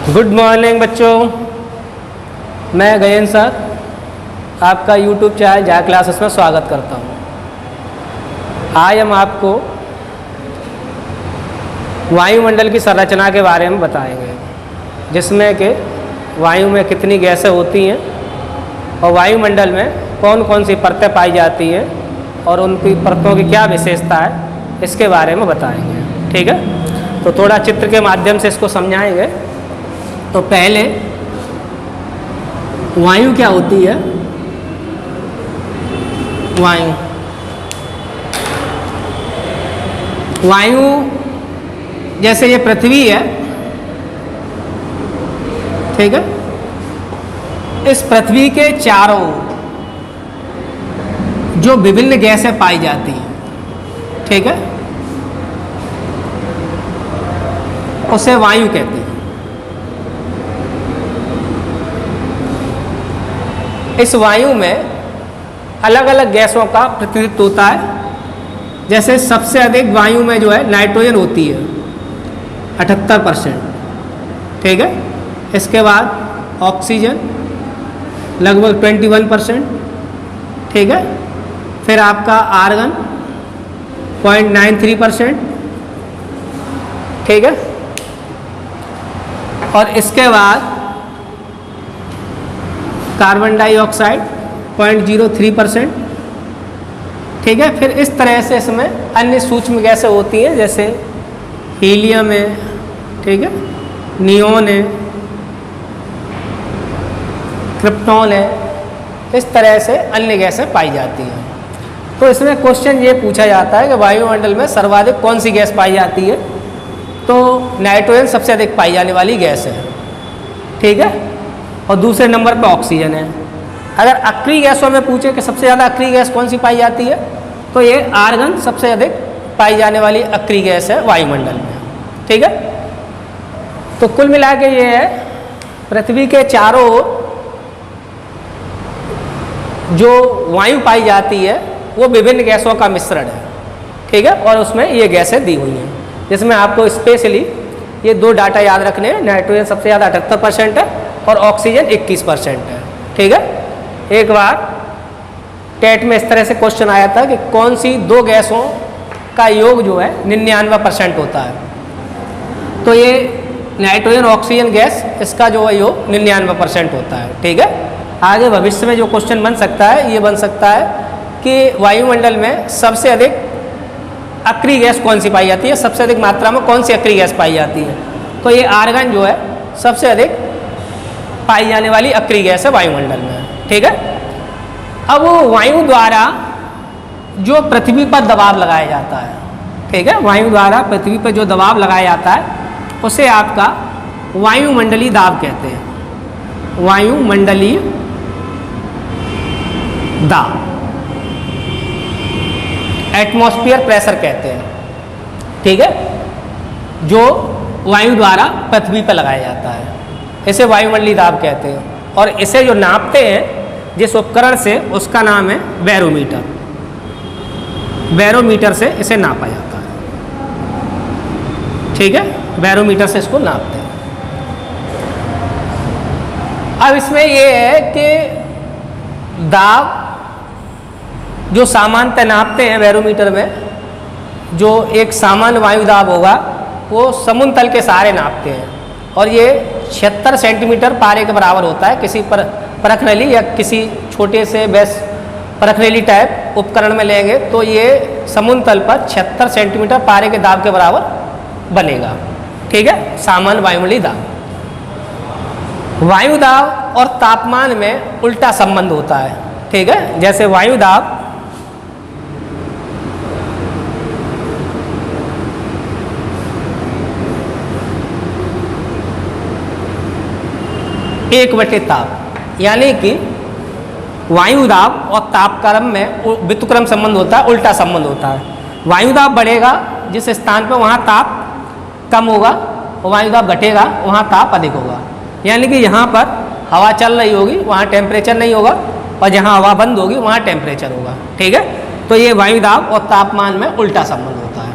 Good morning बच्चों, मैं गयन sir आपका यूट्यूब चैनल जा क्लासेस में स्वागत करता हूँ। आज हम आपको वायुमंडल की संरचना के बारे में बताएंगे, जिसमें कि वायु में कितनी गैसें होती हैं और वायुमंडल में कौन कौन सी परतें पाई जाती हैं और उनकी परतों की क्या विशेषता है, इसके बारे में बताएंगे। ठीक है, तो थोड़ा चित्र के माध्यम से इसको समझाएंगे। तो पहले वायु क्या होती है। वायु जैसे ये पृथ्वी है, ठीक है, इस पृथ्वी के चारों जो विभिन्न गैसें पाई जाती हैं, ठीक है, उसे वायु कहते हैं। इस वायु में अलग अलग गैसों का प्रतिनिधित्व होता है। जैसे सबसे अधिक वायु में जो है नाइट्रोजन होती है 78%, ठीक है। इसके बाद ऑक्सीजन लगभग 21%, ठीक है। फिर आपका आर्गन 0.93%, ठीक है। और इसके बाद कार्बन डाइऑक्साइड 0.03%, ठीक है। फिर इस तरह से इसमें अन्य सूक्ष्म गैसें होती हैं, जैसे हीलियम है, ठीक है, नियोन है, क्रिप्टॉन है। इस तरह से अन्य गैसें पाई जाती हैं। तो इसमें क्वेश्चन ये पूछा जाता है कि वायुमंडल में सर्वाधिक कौन सी गैस पाई जाती है। तो नाइट्रोजन सबसे अधिक पाई जाने वाली गैस है, ठीक है, और दूसरे नंबर पर ऑक्सीजन है। अगर अक्रिय गैसों में पूछे कि सबसे ज़्यादा अक्रिय गैस कौन सी पाई जाती है, तो ये आर्गन सबसे अधिक पाई जाने वाली अक्रिय गैस है वायुमंडल में, ठीक है। तो कुल मिला के ये है, पृथ्वी के चारों ओर जो वायु पाई जाती है वो विभिन्न गैसों का मिश्रण है, ठीक है, और उसमें ये गैसें दी हुई हैं, जिसमें आपको स्पेशली ये दो डाटा याद रखने हैं। नाइट्रोजन सबसे ज़्यादा 78% है और ऑक्सीजन 21% है, ठीक है। एक बार टेट में इस तरह से क्वेश्चन आया था कि कौन सी दो गैसों का योग जो है 99% होता है। तो ये नाइट्रोजन ऑक्सीजन गैस, इसका जो है योग 99% होता है, ठीक है। आगे भविष्य में जो क्वेश्चन बन सकता है, ये बन सकता है कि वायुमंडल में सबसे अधिक अक्रिय गैस कौन सी पाई जाती है, सबसे अधिक मात्रा में कौन सी अक्रिय गैस पाई जाती है। तो ये आर्गन जो है सबसे अधिक पाई जाने वाली अक्रिय गैस है वायुमंडल में, ठीक है। अब वायु द्वारा जो पृथ्वी पर दबाव लगाया जाता है, ठीक है, वायु द्वारा पृथ्वी पर जो दबाव लगाया जाता है उसे आपका वायुमंडलीय दाब कहते हैं। वायुमंडलीय दाब, एटमॉस्फेयर प्रेशर कहते हैं, ठीक है, जो वायु द्वारा पृथ्वी पर लगाया जाता है, इसे वायुमंडलीय दाब कहते हैं। और इसे जो नापते हैं जिस उपकरण से, उसका नाम है बैरोमीटर। बैरोमीटर से इसे नापा जाता है, ठीक है, बैरोमीटर से इसको नापते हैं। अब इसमें ये है कि दाब जो सामान्यतः नापते हैं बैरोमीटर में, जो एक सामान्य वायु दाब होगा वो समुद्र तल के सहारे नापते हैं, और ये 76 सेंटीमीटर पारे के बराबर होता है। किसी पर परखनली या किसी छोटे से बेस परखनली टाइप उपकरण में लेंगे तो ये समुद्र तल पर 76 सेंटीमीटर पारे के दाब के बराबर बनेगा, ठीक है, सामान्य वायुमंडलीय दाब। वायु दाब और तापमान में उल्टा संबंध होता है, ठीक है। जैसे वायु दाब एक बटे ताप, यानी कि वायु दाब और तापक्रम में व्युत्क्रम संबंध होता है, उल्टा संबंध होता है। वायु दाब बढ़ेगा जिस स्थान पर वहाँ ताप कम होगा, और वायु दाब घटेगा वहाँ ताप अधिक होगा। यानी कि यहाँ पर हवा चल रही होगी वहाँ टेम्परेचर नहीं होगा, और जहाँ हवा बंद होगी वहाँ टेम्परेचर होगा, ठीक है। तो ये वायु दाब और तापमान में उल्टा संबंध होता है,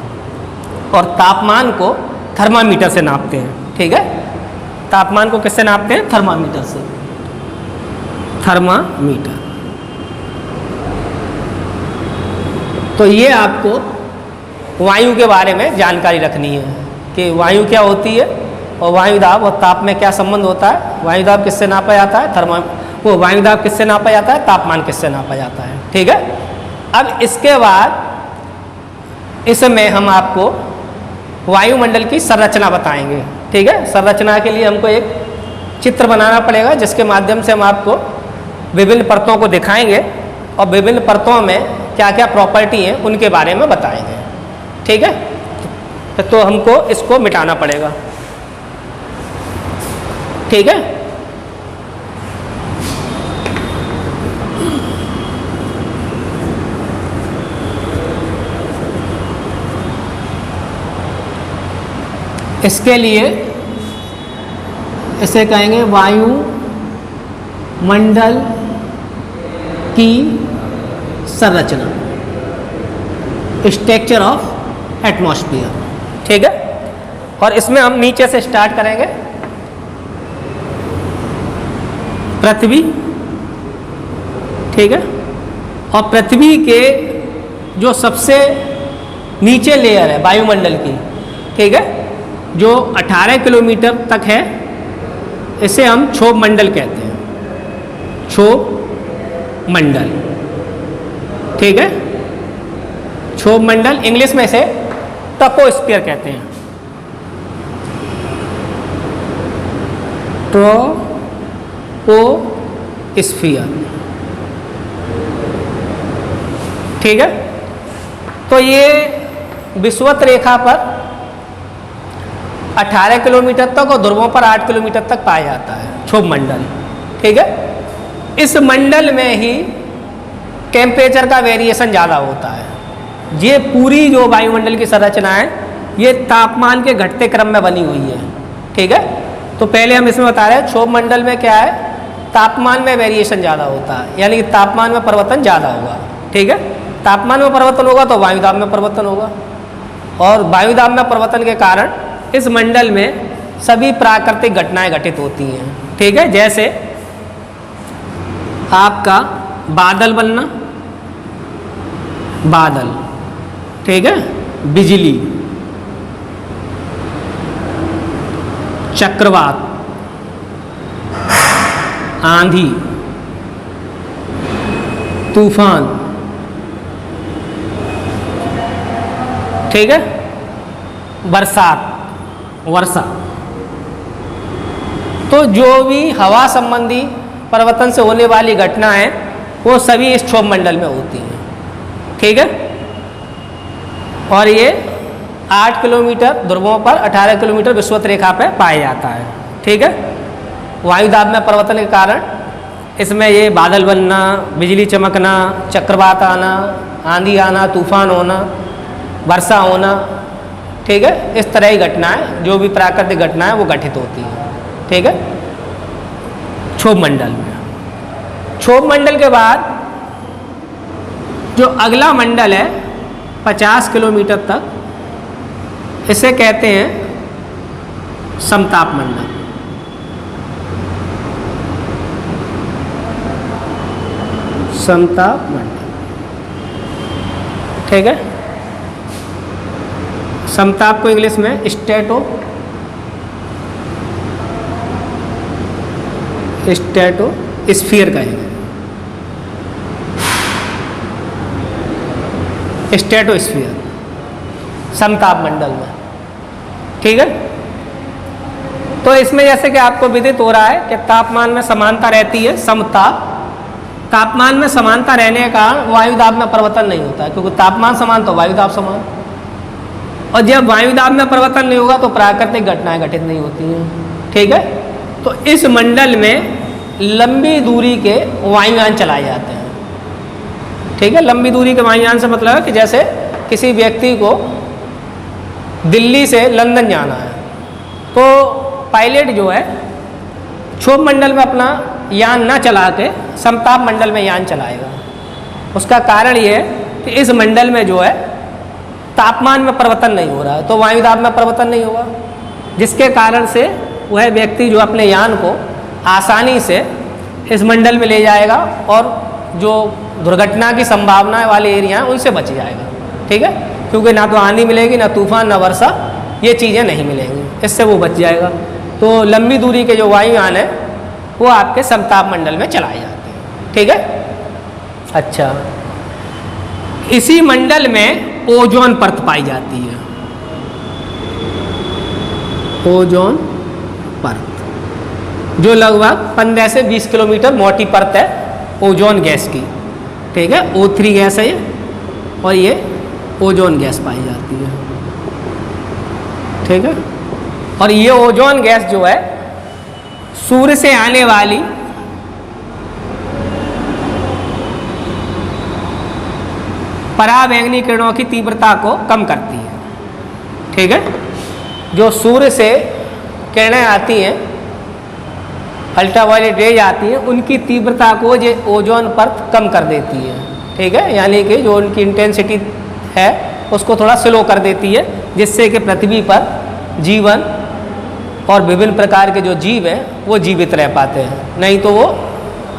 और तापमान को थर्मामीटर से नापते हैं, ठीक है। तापमान को किससे नापते हैं? थर्मामीटर से, थर्मामीटर। तो ये आपको वायु के बारे में जानकारी रखनी है कि वायु क्या होती है और वायु दाब और ताप में क्या संबंध होता है। वायु दाब किससे नापा जाता है? वो वायु दाब किससे नापा जाता है? तापमान किससे नापा जाता है। ठीक है। अब इसके बाद इसमें हम आपको वायुमंडल की संरचना बताएंगे। ठीक है। संरचना के लिए हमको एक चित्र बनाना पड़ेगा जिसके माध्यम से हम आपको विभिन्न परतों को दिखाएंगे और विभिन्न परतों में क्या क्या प्रॉपर्टी है उनके बारे में बताएंगे। ठीक है। तो हमको इसको मिटाना पड़ेगा। ठीक है। इसके लिए इसे कहेंगे वायु मंडल की संरचना, स्ट्रक्चर ऑफ एटमॉस्फेयर। ठीक है। और इसमें हम नीचे से स्टार्ट करेंगे। पृथ्वी, ठीक है, और पृथ्वी के जो सबसे नीचे लेयर है वायुमंडल की, ठीक है, जो 18 किलोमीटर तक है, इसे हम क्षोभ मंडल कहते हैं, क्षोभ मंडल। ठीक है। क्षोभ मंडल, इंग्लिश में इसे ट्रोपोस्फियर कहते हैं, ट्रोपोस्फियर। ठीक है। तो ये विषुवत रेखा पर 18 किलोमीटर तक और ध्रुवों पर 8 किलोमीटर तक पाया जाता है क्षोभ मंडल। ठीक है। इस मंडल में ही टेम्परेचर का वेरिएशन ज़्यादा होता है। ये पूरी जो वायुमंडल की संरचना है ये तापमान के घटते क्रम में बनी हुई है। ठीक है। तो पहले हम इसमें बता रहे हैं क्षोभ मंडल में क्या है, तापमान में वेरिएशन ज़्यादा होता है, यानी कि तापमान में परिवर्तन ज़्यादा होगा। ठीक है। तापमान में परिवर्तन होगा तो वायुदाब में परिवर्तन होगा, और वायुदाब में परिवर्तन के कारण इस मंडल में सभी प्राकृतिक घटनाएं घटित होती हैं। ठीक है। जैसे आपका बादल बनना, बादल, ठीक है, बिजली, चक्रवात, आंधी, तूफान, ठीक है, बरसात, वर्षा। तो जो भी हवा संबंधी परिवर्तन से होने वाली घटना है वो सभी इस क्षोभ मंडल में होती हैं। ठीक है। और ये 8 किलोमीटर ध्रुवों पर, 18 किलोमीटर विषुवत रेखा पर पाया जाता है। ठीक है। वायुदाब में परिवर्तन के कारण इसमें ये बादल बनना, बिजली चमकना, चक्रवात आना, आंधी आना, तूफान होना, वर्षा होना, ठीक है, इस तरह की घटनाएं, जो भी प्राकृतिक घटनाएं वो घटित होती हैं। ठीक है। क्षोभ मंडल में, क्षोभ मंडल के बाद जो अगला मंडल है 50 किलोमीटर तक, इसे कहते हैं समताप मंडल। समताप मंडल। ठीक है। समताप को इंग्लिश में स्ट्रेटोस्फीयर कहेंगे, स्ट्रेटोस्फीयर, समताप मंडल में। ठीक है। तो इसमें जैसे कि आपको विदित हो रहा है कि तापमान में समानता रहती है, समताप। तापमान में समानता रहने के कारण वायुदाब में परिवर्तन नहीं होता है, क्योंकि तापमान समान तो वायुदाब समान, और जब वायुदाब में परिवर्तन नहीं होगा तो प्राकृतिक घटनाएं घटित नहीं होती हैं। ठीक है। तो इस मंडल में लंबी दूरी के वायुयान चलाए जाते हैं। ठीक है। लंबी दूरी के वायुयान से मतलब है कि जैसे किसी व्यक्ति को दिल्ली से लंदन जाना है, तो पायलट जो है क्षोभ मंडल में अपना यान ना चला के समताप मंडल में यान चलाएगा। उसका कारण ये है कि इस मंडल में जो है तापमान में परिवर्तन नहीं हो रहा है, तो वायुदाब में परिवर्तन नहीं होगा, जिसके कारण से वह व्यक्ति जो अपने यान को आसानी से इस मंडल में ले जाएगा और जो दुर्घटना की संभावना वाले एरिया हैं उनसे बच जाएगा। ठीक है, क्योंकि ना तो आंधी मिलेगी, ना तूफान, ना वर्षा, ये चीज़ें नहीं मिलेंगी, इससे वो बच जाएगा। तो लंबी दूरी के जो वायुयान है वो आपके समताप मंडल में चलाए जाते हैं। ठीक है, अच्छा, इसी मंडल में ओजोन परत पाई जाती है। ओजोन परत जो लगभग 15 से 20 किलोमीटर मोटी परत है ओजोन गैस की। ठीक है, O3 गैस है ये, और ये ओजोन गैस पाई जाती है। ठीक है, और ये ओजोन गैस जो है सूर्य से आने वाली पराबैंगनी किरणों की तीव्रता को कम करती है। ठीक है, जो सूर्य से किरणें आती हैं, अल्ट्रावायलेट रेज आती हैं, उनकी तीव्रता को ये ओजोन परत कम कर देती है। ठीक है, यानी कि जो उनकी इंटेंसिटी है उसको थोड़ा स्लो कर देती है, जिससे कि पृथ्वी पर जीवन और विभिन्न प्रकार के जो जीव हैं वो जीवित रह पाते हैं। नहीं तो वो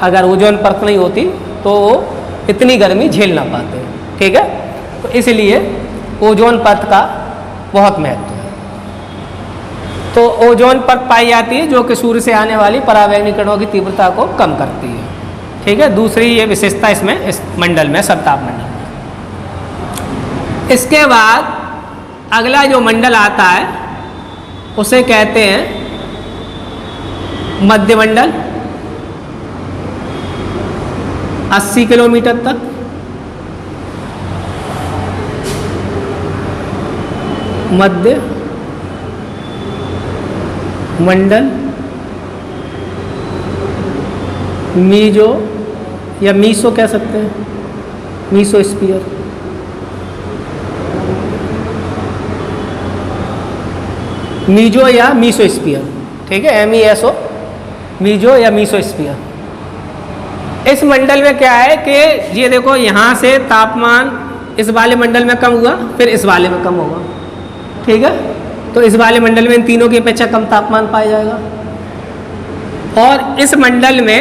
अगर ओजोन परत नहीं होती तो वो इतनी गर्मी झेल ना पाते। ठीक है, तो इसलिए ओजोन परत का बहुत महत्व है। तो ओजोन परत पाई जाती है जो कि सूर्य से आने वाली पराबैंगनी किरणों की तीव्रता को कम करती है। ठीक है, दूसरी ये विशेषता इसमें इस मंडल में, समताप मंडल में। इसके बाद अगला जो मंडल आता है उसे कहते हैं मध्य मंडल। 80 किलोमीटर तक मध्य मंडल, मीजो या मीसो कह सकते हैं, मीसोस्फीयर। मीजो या मीसोस्फीयर। ठीक है, MESO, मीजो या मीसोस्फीयर। इस मंडल में क्या है कि ये देखो, यहाँ से तापमान इस वाले मंडल में कम हुआ, फिर इस वाले में कम होगा। ठीक है, तो इस वाले मंडल में इन तीनों की अपेक्षा कम तापमान पाया जाएगा। और इस मंडल में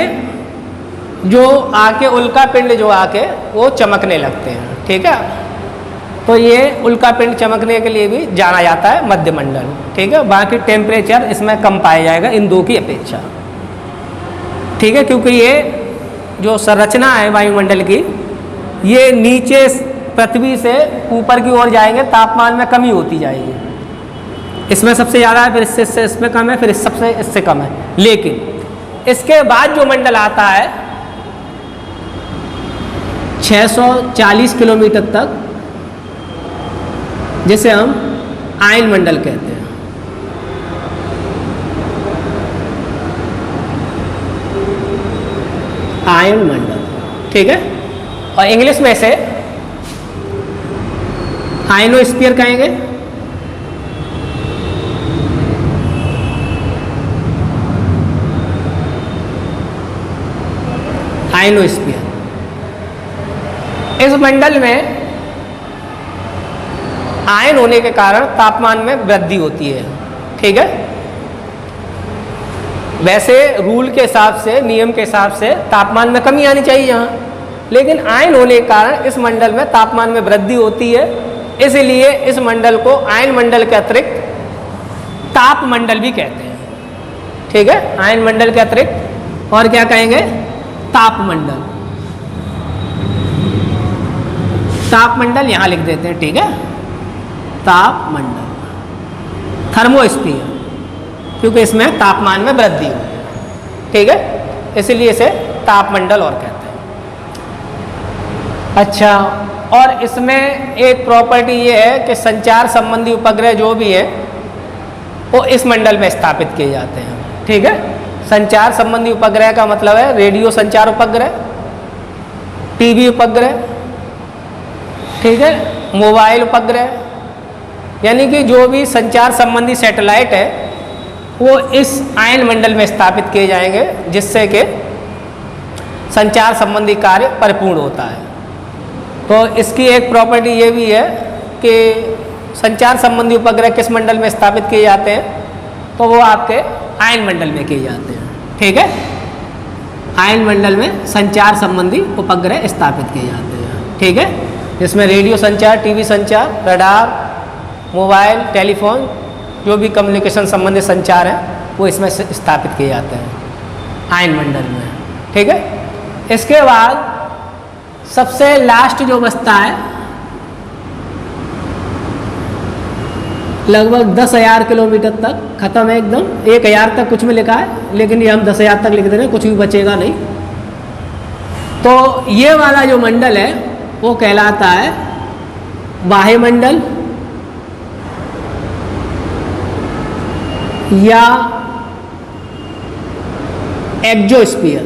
जो आके उल्का पिंड जो आके वो चमकने लगते हैं। ठीक है, तो ये उल्का पिंड चमकने के लिए भी जाना जाता है मध्य मंडल। ठीक है, बाकी टेम्परेचर इसमें कम पाया जाएगा इन दो की अपेक्षा। ठीक है, क्योंकि ये जो संरचना है वायुमंडल की, ये नीचे पृथ्वी से ऊपर की ओर जाएंगे, तापमान में कमी होती जाएगी। इसमें सबसे ज़्यादा है, फिर इससे इसमें कम है, फिर सबसे इससे कम है। लेकिन इसके बाद जो मंडल आता है 640 किलोमीटर तक, जिसे हम आयन मंडल कहते हैं। आयन मंडल। ठीक है, और इंग्लिश में इसे आयनोस्फीयर कहेंगे। आयनोस्फीयर। इस मंडल में आयन होने के कारण तापमान में वृद्धि होती है। ठीक है, वैसे रूल के हिसाब से, नियम के हिसाब से तापमान में कमी आनी चाहिए यहाँ, लेकिन आयन होने के कारण इस मंडल में तापमान में वृद्धि होती है। इसलिए इस मंडल को आयन मंडल के अतिरिक्त ताप मंडल भी कहते हैं। ठीक है, आयन मंडल के अतिरिक्त और क्या कहेंगे? ताप मंडल। ताप मंडल यहाँ लिख देते हैं। ठीक है, ताप मंडल, थर्मोस्फीयर, क्योंकि इसमें तापमान में वृद्धि हो। ठीक है, इसलिए इसे ताप मंडल और कहते हैं। अच्छा, और इसमें एक प्रॉपर्टी ये है कि संचार संबंधी उपग्रह जो भी है वो इस मंडल में स्थापित किए जाते हैं। ठीक है, संचार संबंधी उपग्रह का मतलब है रेडियो संचार उपग्रह, टीवी उपग्रह, ठीक है, मोबाइल उपग्रह, यानी कि जो भी संचार संबंधी सैटेलाइट है वो इस आयन मंडल में स्थापित किए जाएंगे, जिससे कि संचार संबंधी कार्य परिपूर्ण होता है। तो इसकी एक प्रॉपर्टी ये भी है कि संचार संबंधी उपग्रह किस मंडल में स्थापित किए जाते हैं, तो वो आपके आयन मंडल में किए जाते हैं। ठीक है, आयन मंडल में संचार संबंधी उपग्रह स्थापित किए जाते हैं। ठीक है, जिसमें रेडियो संचार, टीवी संचार, रडार, मोबाइल, टेलीफोन, जो भी कम्युनिकेशन संबंधी संचार है वो इसमें स्थापित किए जाते हैं आयन मंडल में। ठीक है, इसके बाद सबसे लास्ट जो बचता है लगभग 10,000 किलोमीटर तक खत्म है एकदम। 1,000 तक कुछ में लिखा है, लेकिन ये हम 10,000 तक लिख दे रहे हैं, कुछ भी बचेगा नहीं। तो ये वाला जो मंडल है वो कहलाता है बाह्य मंडल या एक्सोस्फीयर।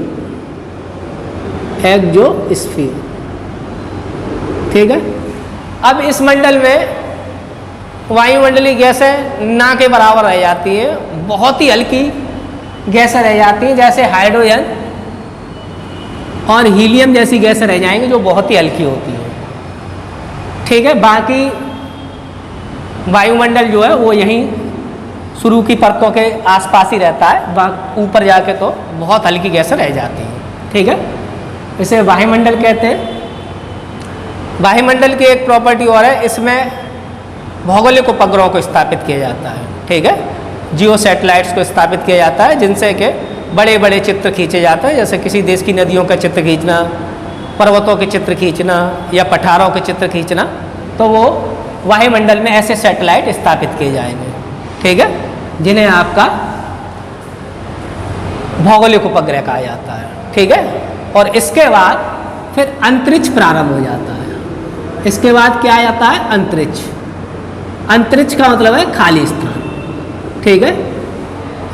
एक्सोस्फीयर। ठीक है, अब इस मंडल में वायुमंडलीय गैसें ना के बराबर रह जाती हैं, बहुत ही हल्की गैसें रह जाती हैं, जैसे हाइड्रोजन और हीलियम जैसी गैसें रह जाएंगी जो बहुत ही हल्की होती हैं। ठीक है, बाकी वायुमंडल जो है वो यहीं शुरू की परतों के आसपास ही रहता है, ऊपर जाके तो बहुत हल्की गैसें रह जाती हैं। ठीक है, इसे वायुमंडल कहते हैं। वायुमंडल की एक प्रॉपर्टी और है, इसमें भौगोलिक उपग्रहों को स्थापित किया जाता है। ठीक है, जियो सैटेलाइट्स को स्थापित किया जाता है, जिनसे कि बड़े बड़े चित्र खींचे जाते हैं, जैसे किसी देश की नदियों का चित्र खींचना, पर्वतों के चित्र खींचना या पठारों के चित्र खींचना, तो वो वायुमंडल में ऐसे सैटेलाइट स्थापित किए जाएंगे। ठीक है, जिन्हें आपका भौगोलिक उपग्रह कहा जाता है। ठीक है, और इसके बाद फिर अंतरिक्ष प्रारंभ हो जाता है। इसके बाद क्या आ जाता है? अंतरिक्ष। अंतरिक्ष का मतलब है खाली स्थान। ठीक है,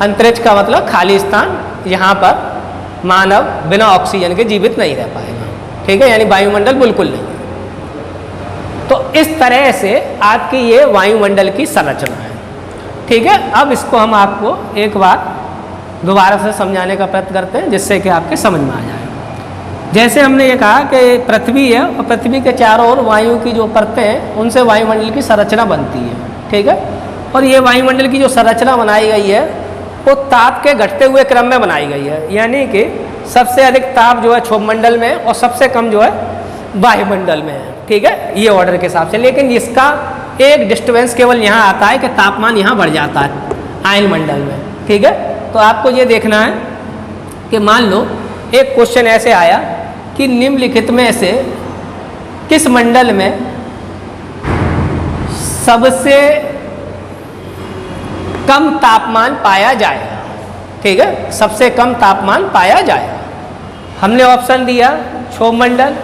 अंतरिक्ष का मतलब खाली स्थान, यहाँ पर मानव बिना ऑक्सीजन के जीवित नहीं रह पाएगा। ठीक है, यानी वायुमंडल बिल्कुल नहीं है। तो इस तरह से आपकी ये वायुमंडल की संरचना है। ठीक है, अब इसको हम आपको एक बार दोबारा से समझाने का प्रयत्न करते हैं, जिससे कि आपके समझ में आ जाए। जैसे हमने ये कहा कि पृथ्वी है और पृथ्वी के चारों ओर वायु की जो परतें हैं उनसे वायुमंडल की संरचना बनती है। ठीक है, और ये वायुमंडल की जो संरचना बनाई गई है वो ताप के घटते हुए क्रम में बनाई गई है, यानी कि सबसे अधिक ताप जो है क्षोभमंडल में और सबसे कम जो है वायुमंडल में है। ठीक है, ये ऑर्डर के हिसाब से। लेकिन इसका एक डिस्टर्बेंस केवल यहाँ आता है कि तापमान यहाँ बढ़ जाता है आयन मंडल में। ठीक है, तो आपको ये देखना है कि मान लो एक क्वेश्चन ऐसे आया कि निम्नलिखित में से किस मंडल में सबसे कम तापमान पाया जाएगा। ठीक है, सबसे कम तापमान पाया जाएगा। हमने ऑप्शन दिया क्षोभमंडल,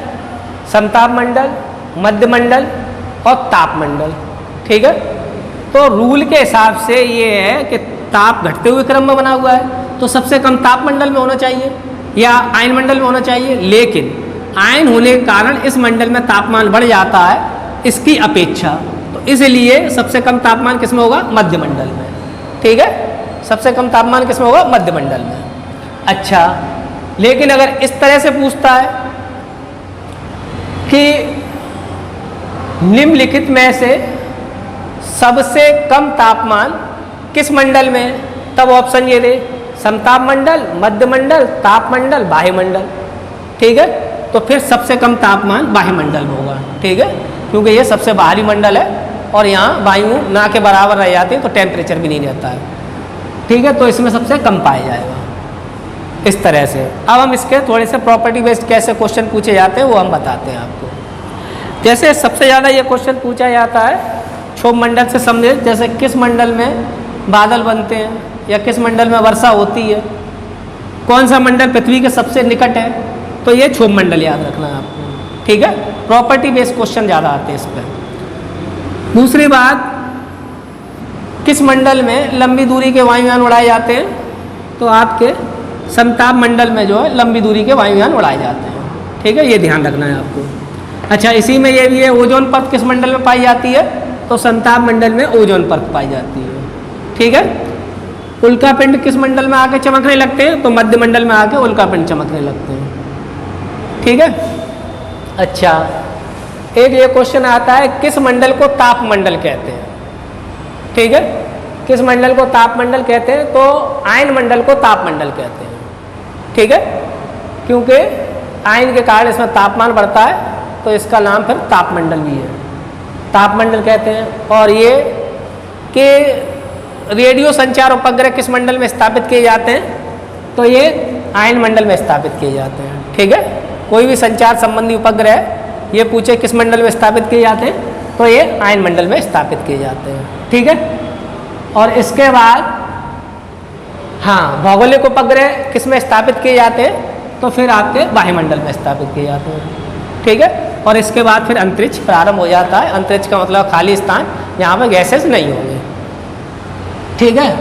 समतापमंडल, मध्यमंडल और तापमंडल। ठीक है, तो रूल के हिसाब से ये है कि ताप घटते हुए क्रम में बना हुआ है, तो सबसे कम तापमंडल में होना चाहिए या आयन मंडल में होना चाहिए। लेकिन आयन होने के कारण इस मंडल में तापमान बढ़ जाता है इसकी अपेक्षा, तो इसलिए सबसे कम तापमान किस में होगा? मध्यमंडल में। ठीक है, सबसे कम तापमान किस में होगा? मध्यमंडल में। अच्छा, लेकिन अगर इस तरह से पूछता है कि निम्नलिखित में से सबसे कम तापमान किस मंडल में, तब ऑप्शन ये दे समताप मंडल, मध्यमंडल, तापमंडल, वायुमंडल। ठीक है, तो फिर सबसे कम तापमान वायुमंडल में होगा। ठीक है, क्योंकि ये सबसे बाहरी मंडल है और यहाँ वायु ना के बराबर रह जाती है तो टेम्परेचर भी नहीं रहता है। ठीक है, तो इसमें सबसे कम पाया जाएगा इस तरह से। अब हम इसके थोड़े से प्रॉपर्टी बेस्ड कैसे क्वेश्चन पूछे जाते हैं वो हम बताते हैं आपको। जैसे सबसे ज़्यादा ये क्वेश्चन पूछा जाता है क्षोभमंडल से संबंधित, जैसे किस मंडल में बादल बनते हैं या किस मंडल में वर्षा होती है, कौन सा मंडल पृथ्वी के सबसे निकट है, तो ये क्षोभमंडल याद रखना है आपको। ठीक है, प्रॉपर्टी बेस्ड क्वेश्चन ज़्यादा आते हैं इस पर। दूसरी बात, किस मंडल में लंबी दूरी के वायुयान उड़ाए जाते हैं, तो आपके समताप मंडल में जो है लंबी दूरी के वायुयान उड़ाए जाते हैं। ठीक है, ये ध्यान रखना है आपको। अच्छा, इसी में ये भी है ओजोन परत किस मंडल में पाई जाती है, तो समताप मंडल में ओजोन परत पाई जाती है। ठीक है, उल्कापिंड किस मंडल में आके चमकने लगते हैं, तो मध्य मंडल में आके उल्कापिंड चमकने लगते हैं। ठीक है, अच्छा, एक ये क्वेश्चन आता है किस मंडल को तापमंडल कहते हैं। ठीक है, किस मंडल को तापमंडल कहते हैं? तो आयन मंडल को तापमंडल कहते हैं, ठीक है, क्योंकि आयन के कारण इसमें तापमान बढ़ता है, तो इसका नाम फिर तापमंडल भी है, तापमंडल कहते हैं। और ये कि रेडियो संचार उपग्रह किस मंडल में स्थापित किए जाते हैं? तो ये आयन मंडल में स्थापित किए जाते हैं, ठीक है। कोई भी संचार संबंधी उपग्रह ये पूछे किस मंडल में स्थापित किए जाते हैं, तो ये आयन मंडल में स्थापित किए जाते हैं, ठीक है। और इसके बाद हाँ, भौगोलिक उपग्रह किस में स्थापित किए जाते हैं? तो फिर आपके वायुमंडल में स्थापित किए जाते हैं, ठीक है। और इसके बाद फिर अंतरिक्ष प्रारंभ हो जाता है। अंतरिक्ष का मतलब खाली स्थान, यहाँ पर गैसेस नहीं होंगे, ठीक है।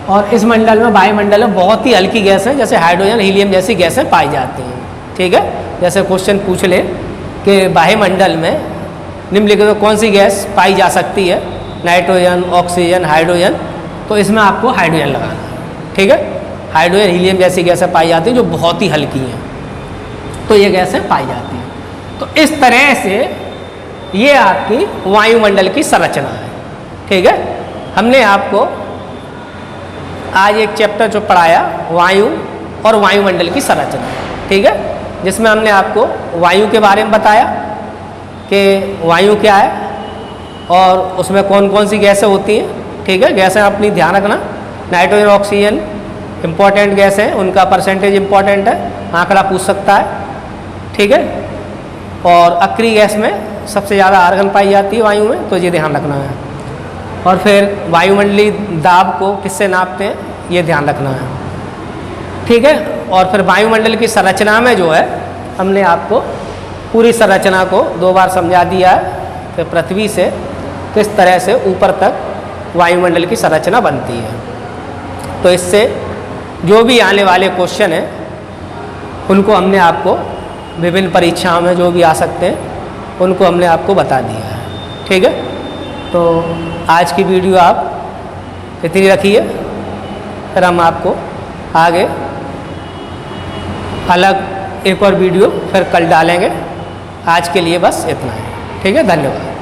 और इस मंडल में, वायुमंडल में बहुत ही हल्की गैस है, जैसे हाइड्रोजन, हीलियम जैसी गैसें पाई जाती हैं, ठीक है। जैसे क्वेश्चन पूछ ले कि वायुमंडल में निम्नलिखित में कौन सी गैस पाई जा सकती है? नाइट्रोजन, ऑक्सीजन, हाइड्रोजन, तो इसमें आपको हाइड्रोजन लगाना है, ठीक है। हाइड्रोजन, हीलियम जैसी गैसें पाई जाती हैं जो बहुत ही हल्की हैं, तो ये गैसें पाई जाती हैं। तो इस तरह से ये आपकी वायुमंडल की संरचना है, ठीक है। हमने आपको आज एक चैप्टर जो पढ़ाया वायु और वायुमंडल की संरचना, ठीक है, जिसमें हमने आपको वायु के बारे में बताया कि वायु क्या है और उसमें कौन कौन सी गैसें होती हैं, ठीक है। गैसें अपनी ध्यान रखना, नाइट्रोजन, ऑक्सीजन इम्पॉर्टेंट गैस है, उनका परसेंटेज इम्पॉर्टेंट है, आंकड़ा पूछ सकता है, ठीक है। और अक्रिय गैस में सबसे ज़्यादा आर्गन पाई जाती है वायु में, तो ये ध्यान रखना है। और फिर वायुमंडलीय दाब को किससे नापते हैं, ये ध्यान रखना है, ठीक है। और फिर वायुमंडल की संरचना में जो है हमने आपको पूरी संरचना को 2 बार समझा दिया है कि पृथ्वी से किस तरह से ऊपर तक वायुमंडल की संरचना बनती है। तो इससे जो भी आने वाले क्वेश्चन हैं उनको हमने आपको विभिन्न परीक्षाओं में जो भी आ सकते हैं उनको हमने आपको बता दिया है, ठीक है। तो आज की वीडियो आप इतनी रखिए, फिर हम आपको आगे अलग एक और वीडियो फिर कल डालेंगे। आज के लिए बस इतना है, ठीक है। धन्यवाद।